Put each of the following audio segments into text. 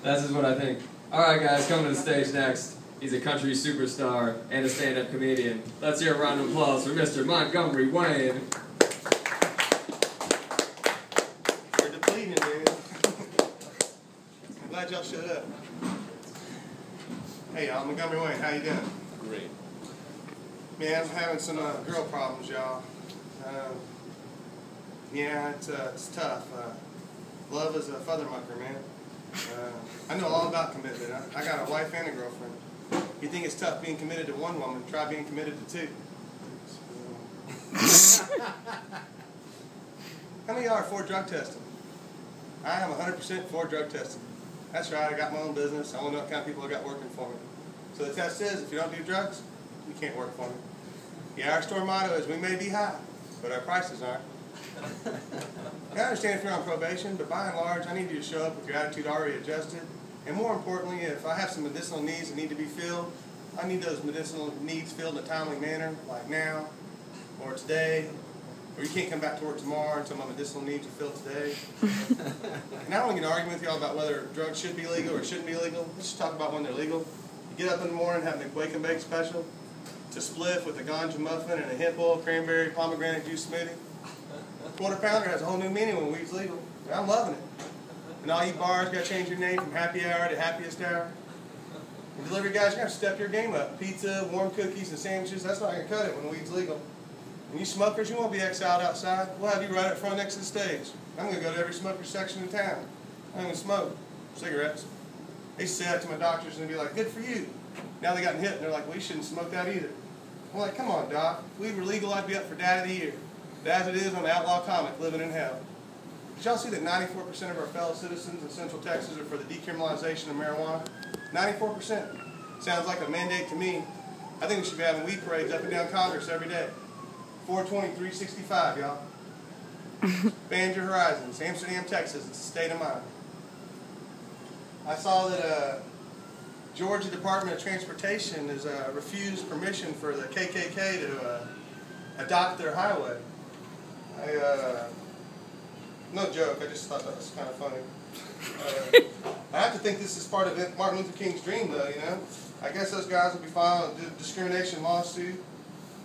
That's just what I think. Alright guys, coming to the stage next. He's a country superstar and a stand-up comedian. Let's hear a round of applause for Mr. Montgomery Wayne. You're depleting, man. I'm glad y'all showed up. Hey y'all, Montgomery Wayne, how you doing? Great. Man, I'm having some girl problems, y'all. Yeah, it's tough. Love is a feathermucker, man. I know all about commitment. I got a wife and a girlfriend. You think it's tough being committed to one woman, try being committed to two. How many of y'all are for drug testing? I am 100% for drug testing. That's right, I got my own business. I want to know what kind of people I got working for me. So the test is, if you don't do drugs, you can't work for me. Yeah, our store motto is, we may be high, but our prices aren't. I understand if you're on probation, but by and large, I need you to show up with your attitude already adjusted. And more importantly, if I have some medicinal needs that need to be filled, I need those medicinal needs filled in a timely manner, like now, or today, or you can't come back to work tomorrow until my medicinal needs are filled today. And I don't want to get an argument with y'all about whether drugs should be legal or shouldn't be legal. Let's just talk about when they're legal. You get up in the morning, have a wake and bake special. It's a spliff with a ganja muffin and a hemp oil, cranberry, pomegranate juice smoothie. Quarter pounder has a whole new meaning when weed's legal. And I'm loving it. And all you bars got to change your name from happy hour to happiest hour. And delivery guys, you're going to have to step your game up. Pizza, warm cookies, and sandwiches, that's not going to cut it when weed's legal. And you smokers, you won't be exiled outside. We'll have you right up front next to the stage. I'm going to go to every smoker section in town. I'm going to smoke cigarettes. They used to say that to my doctors and they'd be like, good for you. Now they gotten hit and they're like, well, you shouldn't smoke that either. I'm like, come on, doc. If we were legal, I'd be up for Dad of the Year. But as it is, I'm an outlaw comic living in hell. Did y'all see that 94% of our fellow citizens in Central Texas are for the decriminalization of marijuana? 94%. Sounds like a mandate to me. I think we should be having weed parades up and down Congress every day. 420, 365, y'all. Expand your horizons. Amsterdam, Texas. It's a state of mind. I saw that Georgia Department of Transportation has refused permission for the KKK to adopt their highway. No joke, I just thought that was kind of funny. I have to think this is part of Martin Luther King's dream, though, you know? I guess those guys will be filing a discrimination lawsuit.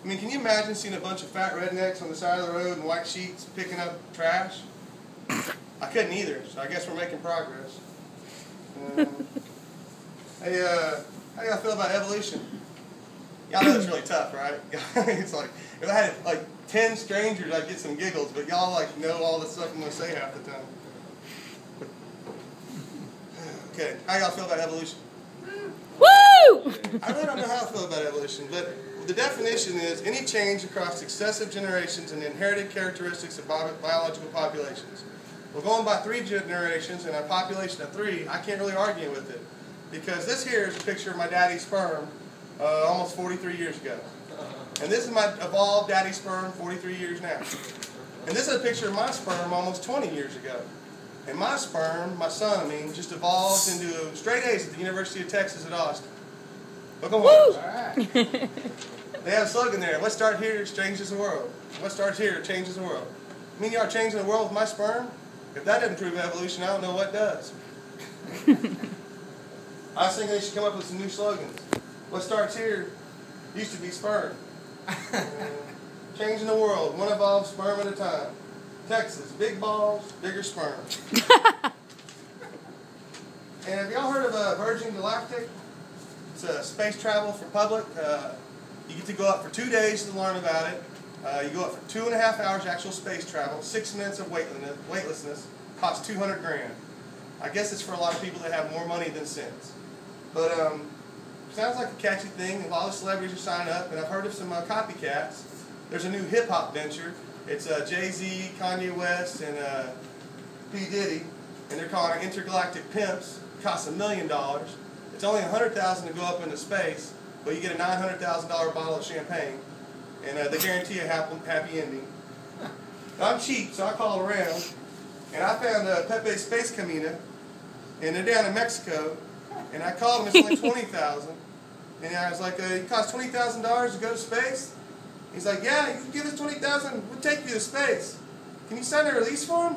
I mean, can you imagine seeing a bunch of fat rednecks on the side of the road in white sheets picking up trash? I couldn't either, so I guess we're making progress. Hey, how do y'all feel about evolution? Y'all know it's really tough, right? It's like, if I had like 10 strangers, I'd get some giggles, but y'all like know all the stuff I'm going to say half the time. Okay, how y'all feel about evolution? Woo! I really don't know how I feel about evolution, but the definition is any change across successive generations in the inherited characteristics of biological populations. Well, going by 3 generations and a population of 3, I can't really argue with it. Because this here is a picture of my daddy's sperm almost 43 years ago. And this is my evolved daddy's sperm 43 years now. And this is a picture of my sperm almost 20 years ago. And my sperm, my son, just evolved into straight A's at the University of Texas at Austin. Look on what? Alright. They have a slogan there, what starts here changes the world. What starts here changes the world. I mean, y'all changing the world with my sperm? If that doesn't prove evolution, I don't know what does. I was thinking they should come up with some new slogans. What starts here used to be sperm. Changing the world, one evolved sperm at a time. Texas, big balls, bigger sperm. And have y'all heard of Virgin Galactic? It's space travel for public. You get to go up for 2 days to learn about it. You go up for 2.5 hours actual space travel, 6 minutes of weightlessness, costs $200 grand. I guess it's for a lot of people that have more money than sense. But sounds like a catchy thing. A lot of celebrities are signing up, and I've heard of some copycats. There's a new hip-hop venture. It's Jay-Z, Kanye West, and P. Diddy, and they're calling it Intergalactic Pimps. It costs $1 million. It's only $100,000 to go up into space, but you get a $900,000 bottle of champagne, and they guarantee a happy ending. Now, I'm cheap, so I call around, and I found Pepe Space Camina, and they're down in Mexico. And I called him, it's only $20,000. And I was like, it costs $20,000 to go to space? He's like, yeah, you can give us $20,000, we'll take you to space. Can you sign a release form?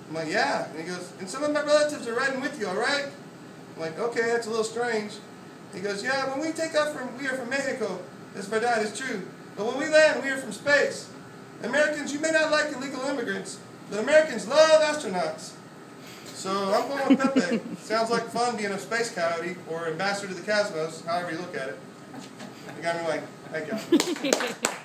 I'm like, yeah. And he goes, and some of my relatives are riding with you, all right? like, okay, that's a little strange. He goes, yeah, when we take off we are from Mexico. That's verdad, it's true. But when we land, we are from space. Americans, you may not like illegal immigrants, but Americans love astronauts. So I'm going with Pepe. Sounds like fun being a space coyote or ambassador to the cosmos, however you look at it. You got me like, thank you.